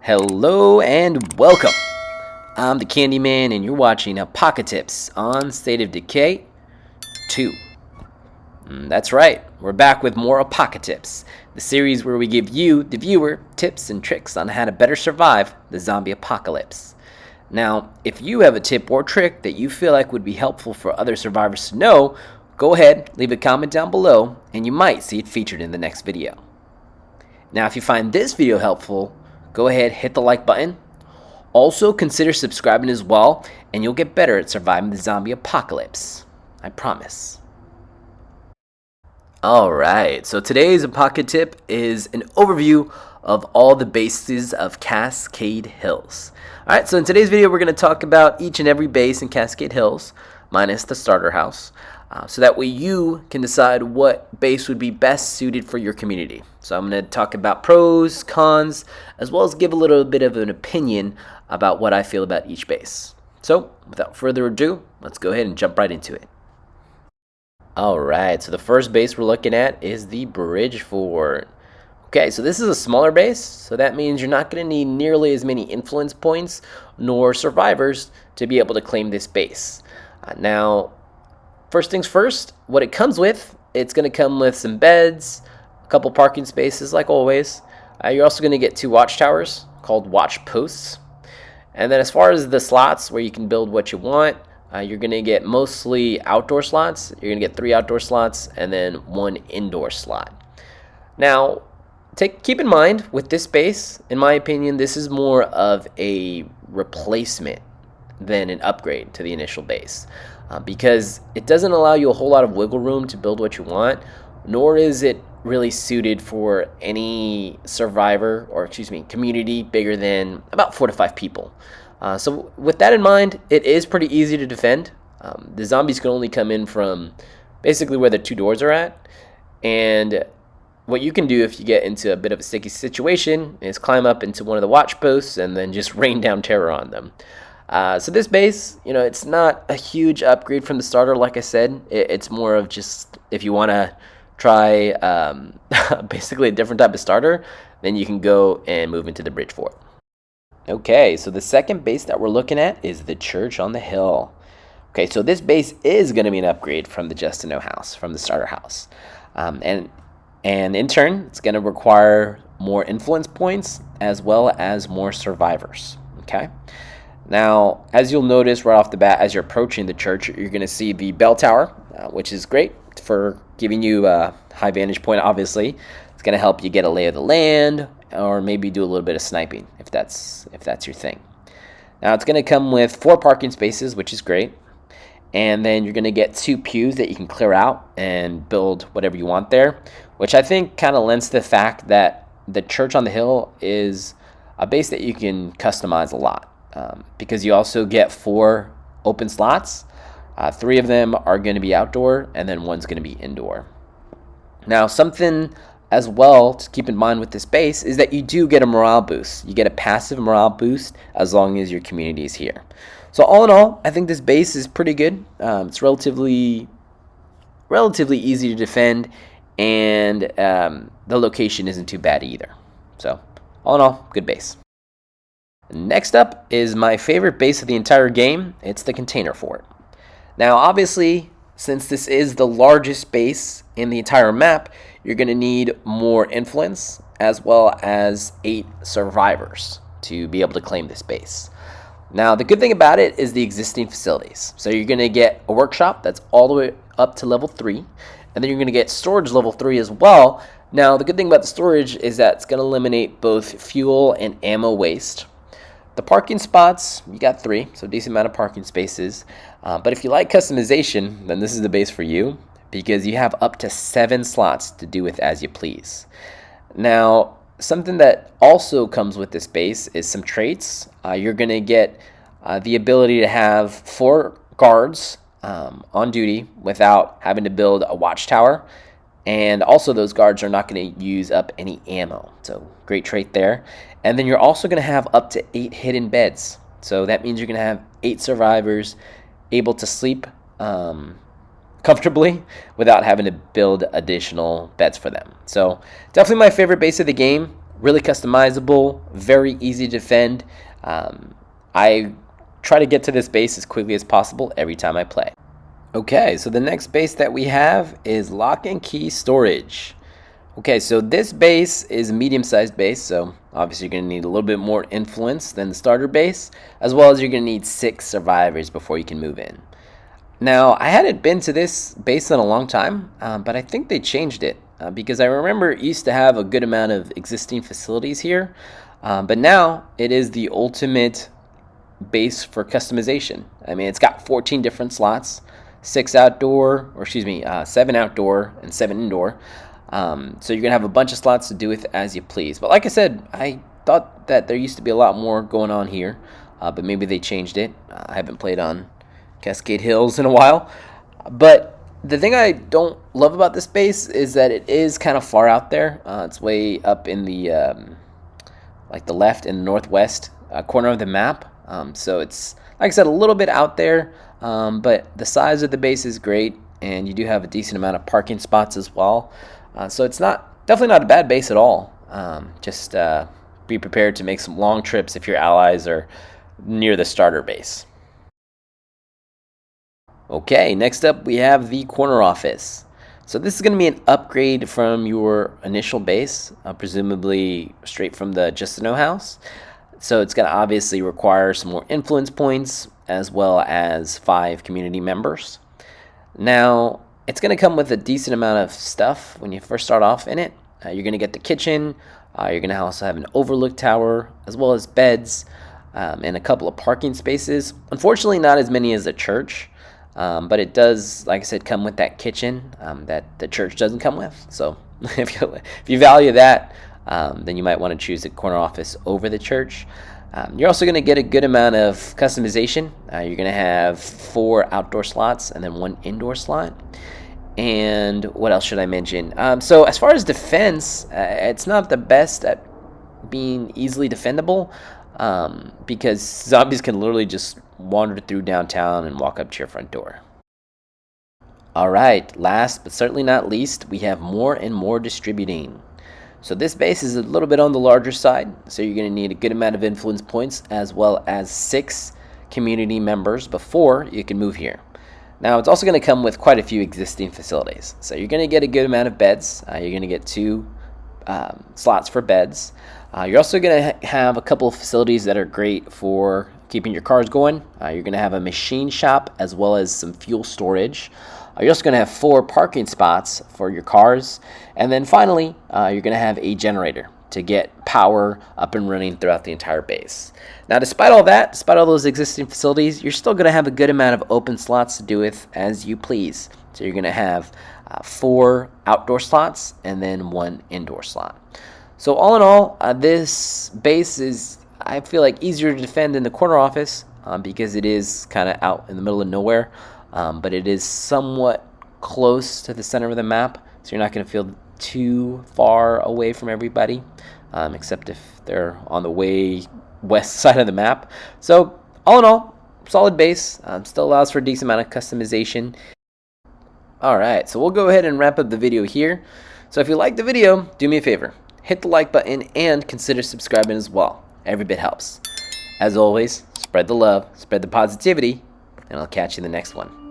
Hello and welcome. I'm the Candyman and you're watching Apoca-Tips on State of Decay 2. That's right, we're back with more Apoca-Tips, the series where we give you, the viewer, tips and tricks on how to better survive the zombie apocalypse. Now, if you have a tip or trick that you feel like would be helpful for other survivors to know, go ahead, leave a comment down below, and you might see it featured in the next video. Now, if you find this video helpful, go ahead, hit the like button. Also, consider subscribing as well, and you'll get better at surviving the zombie apocalypse. I promise. Alright, so today's Apoca-Tip is an overview of all the bases of Cascade Hills. Alright, so in today's video we're going to talk about each and every base in Cascade Hills, minus the starter house. So that way you can decide what base would be best suited for your community. So I'm going to talk about pros, cons, as well as give a little bit of an opinion about what I feel about each base. So without further ado, let's go ahead and jump right into it. Alright, so the first base we're looking at is the Bridge Fort. Okay, so this is a smaller base, so that means you're not going to need nearly as many influence points nor survivors to be able to claim this base. Now, first things first, what it comes with, it's going to come with some beds, a couple parking spaces like always. You're also going to get 2 watchtowers called watch posts. And then as far as the slots where you can build what you want, you're going to get mostly outdoor slots. You're going to get 3 outdoor slots and then 1 indoor slot. Now, keep in mind with this base, in my opinion, this is more of a replacement than an upgrade to the initial base. Because it doesn't allow you a whole lot of wiggle room to build what you want, nor is it really suited for any survivor, or community bigger than about 4 to 5 people. So with that in mind, it is pretty easy to defend. The zombies can only come in from basically where the 2 doors are at, and what you can do if you get into a bit of a sticky situation is climb up into one of the watch posts and then just rain down terror on them. So this base, it's not a huge upgrade from the starter. Like I said, it's more of just if you want to try basically a different type of starter, then you can go and move into the Bridge Fort. Okay, so the second base that we're looking at is the Church on the Hill. Okay, so this base is going to be an upgrade from the Just to Know house, from the starter house. And in turn, it's going to require more influence points as well as more survivors. Okay. Now, as you'll notice right off the bat, as you're approaching the church, you're going to see the bell tower, which is great for giving you a high vantage point, obviously. It's going to help you get a lay of the land, or maybe do a little bit of sniping, if that's your thing. Now, it's going to come with 4 parking spaces, which is great. And then you're going to get 2 pews that you can clear out and build whatever you want there, which I think kind of lends to the fact that the Church on the Hill is a base that you can customize a lot. Because you also get 4 open slots. 3 of them are going to be outdoor, and then 1's going to be indoor. Now, something as well to keep in mind with this base is that you do get a morale boost. You get a passive morale boost as long as your community is here. So all in all, I think this base is pretty good. It's relatively easy to defend, and the location isn't too bad either. So all in all, good base. Next up is my favorite base of the entire game. It's the Container Fort. Now, obviously, since this is the largest base in the entire map, you're going to need more influence as well as 8 survivors to be able to claim this base. Now, the good thing about it is the existing facilities. So you're going to get a workshop that's all the way up to level 3, and then you're going to get storage level 3 as well. Now, the good thing about the storage is that it's going to eliminate both fuel and ammo waste. The parking spots, you got 3, so decent amount of parking spaces. But if you like customization, then this is the base for you, because you have up to 7 slots to do with as you please. Now, something that also comes with this base is some traits. You're going to get the ability to have 4 guards on duty without having to build a watchtower. And also those guards are not going to use up any ammo. So great trait there. And then you're also going to have up to 8 hidden beds. So that means you're going to have 8 survivors able to sleep comfortably without having to build additional beds for them. So definitely my favorite base of the game. really customizable, very easy to defend. I try to get to this base as quickly as possible every time I play. Okay, so the next base that we have is lock and key storage. Okay, so this base is a medium-sized base, so obviously you're going to need a little bit more influence than the starter base, as well as you're going to need 6 survivors before you can move in. Now, I hadn't been to this base in a long time, but I think they changed it, because I remember it used to have a good amount of existing facilities here, but now it is the ultimate base for customization. I mean, it's got 14 different slots, 7 outdoor and 7 indoor. So you're gonna have a bunch of slots to do with as you please. But like I said, I thought that there used to be a lot more going on here, but maybe they changed it. I haven't played on Cascade Hills in a while. But the thing I don't love about this base is that it is kind of far out there. It's way up in the like the left and northwest corner of the map. So it's, like I said, a little bit out there, but the size of the base is great, and you do have a decent amount of parking spots as well. So it's definitely not a bad base at all. Just be prepared to make some long trips if your allies are near the starter base. Okay, next up we have the corner office. So this is going to be an upgrade from your initial base, presumably straight from the Just to Know house. So it's going to obviously require some more influence points, as well as 5 community members. Now, it's going to come with a decent amount of stuff when you first start off in it. You're going to get the kitchen, you're going to also have an overlook tower, as well as beds, and a couple of parking spaces. Unfortunately, not as many as the church, but it does, like I said, come with that kitchen that the church doesn't come with. So if you value that, then you might want to choose the corner office over the church. You're also going to get a good amount of customization. You're going to have 4 outdoor slots and then 1 indoor slot. And what else should I mention? So as far as defense, it's not the best at being easily defendable, because zombies can literally just wander through downtown and walk up to your front door. Alright, last but certainly not least, we have more and more distributing. So this base is a little bit on the larger side, so you're going to need a good amount of influence points, as well as 6 community members before you can move here. Now, it's also going to come with quite a few existing facilities. So you're going to get a good amount of beds. You're going to get 2 slots for beds. You're also going to have a couple of facilities that are great for keeping your cars going. You're going to have a machine shop, as well as some fuel storage. You're also going to have 4 parking spots for your cars. And then finally, you're going to have a generator to get power up and running throughout the entire base. Now, despite all that, despite all those existing facilities, you're still going to have a good amount of open slots to do with as you please. So you're going to have 4 outdoor slots and then 1 indoor slot. So all in all, this base is, I feel like, easier to defend than the corner office because it is kind of out in the middle of nowhere. But it is somewhat close to the center of the map, so you're not going to feel too far away from everybody, except if they're on the way west side of the map. So all in all, solid base, still allows for a decent amount of customization. Alright, so we'll go ahead and wrap up the video here. So if you liked the video, do me a favor, hit the like button and consider subscribing as well. Every bit helps. As always, spread the love, spread the positivity, and I'll catch you in the next one.